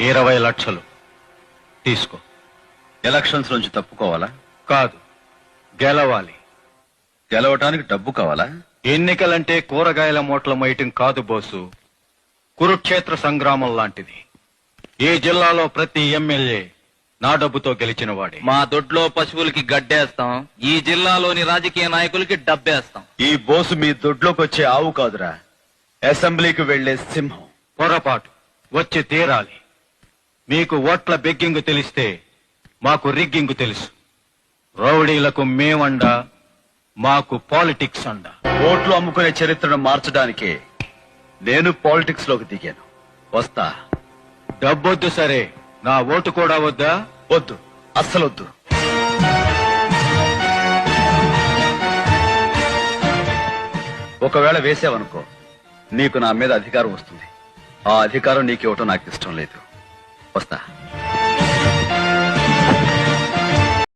20 లక్షలు తీసుకో. ఎలక్షన్స్ నుంచి తప్పుకోవాలా? కాదు, గెలవాలి. గెలవటానికి డబ్బు కావాలా? ఎన్నికలంటే కూరగాయల మూటల మైటం కాదు బోసు, కురుక్షేత్ర సంగ్రామం లాంటిది. ఈ జిల్లాలో ప్రతి ఎమ్మెల్యే నా డబ్బుతో గెలిచిన వాడే. మా దొడ్లో పశువులకి గడ్డేస్తాం, ఈ జిల్లాలోని రాజకీయ నాయకులకి డబ్బేస్తాం. ఈ బోసు మీ దొడ్లోకి వచ్చే ఆవు కాదురా, అసెంబ్లీకి వెళ్లే సింహం. పొరపాటు, వచ్చి తీరాలి. మీకు ఓట్ల బెగ్గింగు తెలిస్తే మాకు రిగ్గింగు తెలుసు. రౌడీలకు మేమండా, మాకు పాలిటిక్స్ అండ. ఓట్లు అమ్ముకునే చరిత్రను మార్చడానికే నేను పాలిటిక్స్ లోకి దిగాను. వస్తా. డబ్బొద్దు సరే, నా ఓటు కూడా వద్దా? వద్దు, అస్సలొద్దు. ఒకవేళ వేసావనుకో, నీకు నా మీద అధికారం వస్తుంది. ఆ అధికారం నీకు ఇవ్వటం నాకు ఇష్టం లేదు. వస్తా.